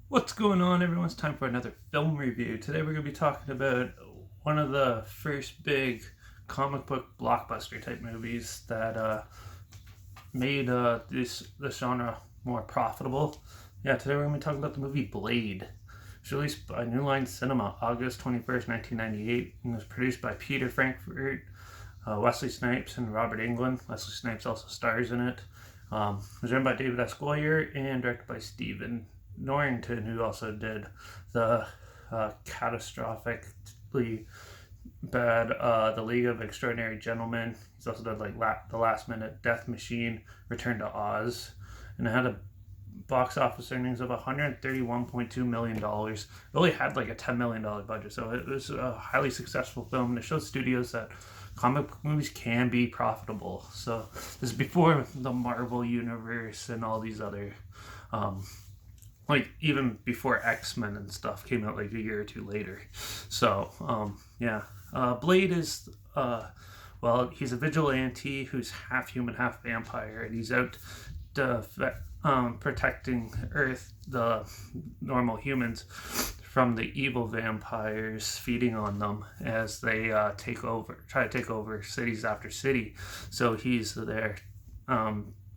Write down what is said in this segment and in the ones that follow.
What's going on, everyone? It's time for another film review. Today we're going to be talking about one of the first big comic book blockbuster type movies that made this genre more profitable. Yeah, today we're going to be talking about the movie Blade. It was released by New Line Cinema August 21st, 1998, and was produced by Peter Frankfurt, Wesley Snipes, and Robert Englund. Wesley Snipes also stars in it. It was written by David S. Goyer and directed by Stephen Norrington, who also did the catastrophically bad The League of Extraordinary Gentlemen. He's also done The Last Minute Death Machine, Return to Oz, and it had a box office earnings of $131.2 million. It only had like a $10 million budget, so it was a highly successful film, and it showed studios that comic book movies can be profitable. So this is before the Marvel universe and all these other um, like even before X-Men and stuff came out like a year or two later. So yeah, Blade is well, he's a vigilante who's half human, half vampire, and he's out to, protecting Earth, the normal humans, from the evil vampires feeding on them as they try to take over cities after city. So he's there,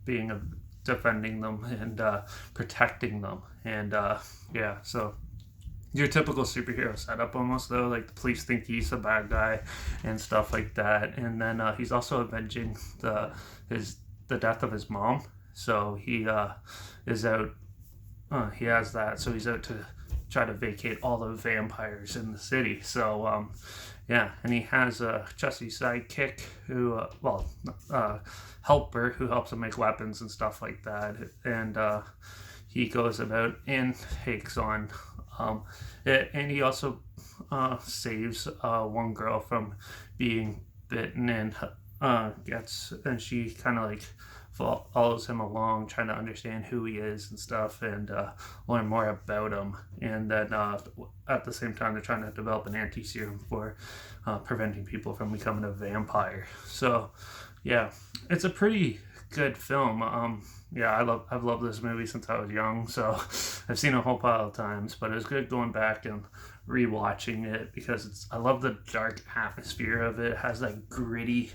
being a defending them and protecting them. And yeah, so your typical superhero setup almost, though, like the police think he's a bad guy and stuff like that. And then he's also avenging the death of his mom. So he is out. He has that. So he's out to try to vacate all the vampires in the city. So yeah, and he has a trusty sidekick who, helper who helps him make weapons and stuff like that. And he goes about and takes on and he also saves one girl from being bitten and she kind of like follows him along, trying to understand who he is and stuff, and learn more about him. And then at the same time, they're trying to develop an anti-serum for preventing people from becoming a vampire. So yeah, it's a pretty good film. Yeah, I've loved this movie since I was young, so I've seen it a whole pile of times. But it was good going back and rewatching it because I love the dark atmosphere of it. It has that gritty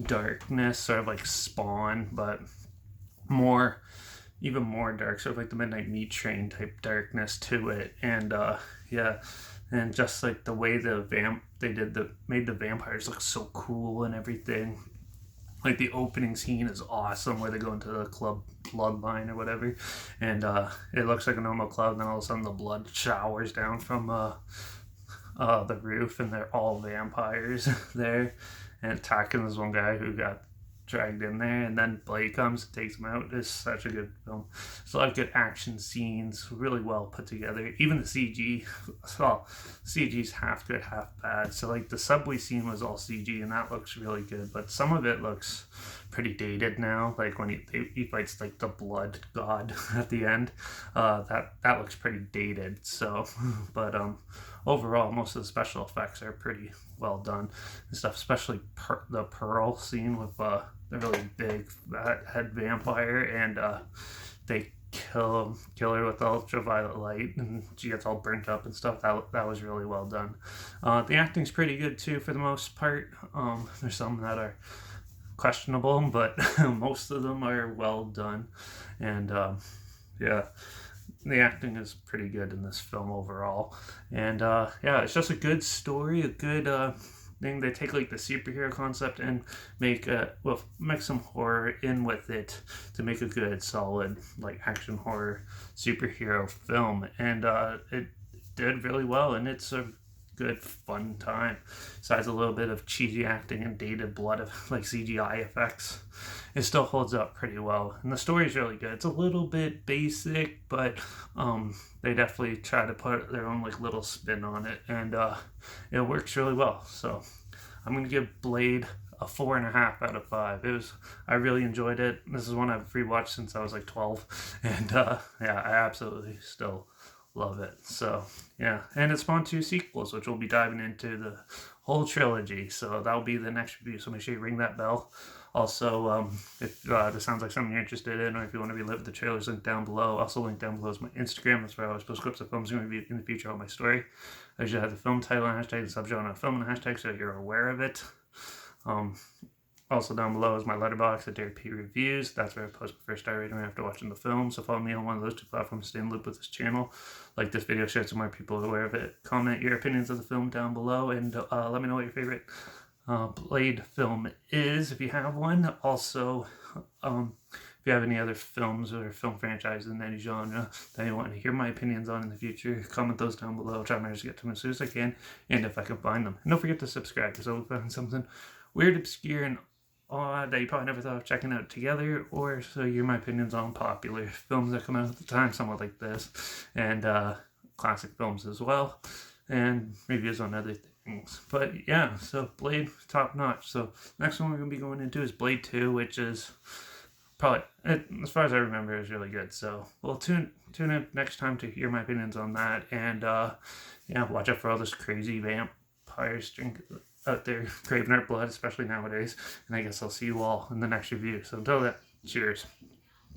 darkness, sort of like Spawn, but more even more dark, sort of like the Midnight Meat Train type darkness to it. And yeah, and just like the way they made the vampires look so cool and everything. Like the opening scene is awesome where they go into the club bloodline or whatever, and it looks like a normal club, and then all of a sudden the blood showers down from the roof, and they're all vampires there and attacking this one guy who got dragged in there, and then Blade comes and takes him out. It's such a good film. There's a lot of good action scenes, really well put together. Even the CG, well, CG's half good, half bad. So like the subway scene was all CG, and that looks really good. But some of it looks pretty dated now. Like when he fights like the blood god at the end, that looks pretty dated. So, but overall, most of the special effects are pretty well done and stuff. Especially the Pearl scene with the really big head vampire, and they kill her with ultraviolet light, and she gets all burnt up and stuff. That was really well done. The acting's pretty good too for the most part. There's some that are questionable, but most of them are well done. And yeah, the acting is pretty good in this film overall. And yeah, it's just a good story, a good thing. They take like the superhero concept and make some horror in with it to make a good solid like action horror superhero film. And it did really well, and it's a good fun time. Besides a little bit of cheesy acting and dated blood of like CGI effects, it still holds up pretty well. And the story's really good. It's a little bit basic, but they definitely try to put their own like little spin on it, and it works really well. So I'm gonna give Blade a 4.5 out of 5. I really enjoyed it. This is one I've rewatched since I was like 12, and yeah, I absolutely still love it. So yeah, and it spawned 2 sequels, which we'll be diving into the whole trilogy. So that'll be the next review. So make sure you ring that bell. Also, if this sounds like something you're interested in, or if you want to relive the trailers, link down below. Also, link down below is my Instagram. That's where I always post clips of films I'm going to review in the future on my story. I usually have the film title and hashtag, the subgenre of film and hashtag, so you're aware of it. Also down below is my Letterbox at DP Reviews. That's where I post my first star rating after watching the film. So follow me on one of those two platforms to stay in the loop with this channel. Like this video, share it so more people are aware of it. Comment your opinions of the film down below, and let me know what your favorite Blade film is, if you have one. Also, if you have any other films or film franchises in any genre that you want to hear my opinions on in the future, comment those down below. I'll try my best to get to them as soon as I can, and if I can find them. And don't forget to subscribe, because I'll find something weird, obscure, and odd that you probably never thought of checking out together, or so hear my opinions on popular films that come out at the time, somewhat like this, and classic films as well, and reviews on other things. But yeah, so Blade, top notch. So next one we're going to be going into is Blade 2, which is probably, as far as I remember, is really good. So we'll tune in next time to hear my opinions on that, and yeah, watch out for all this crazy vampires out there craving our blood, especially nowadays. And I guess I'll see you all in the next review. So until then, cheers.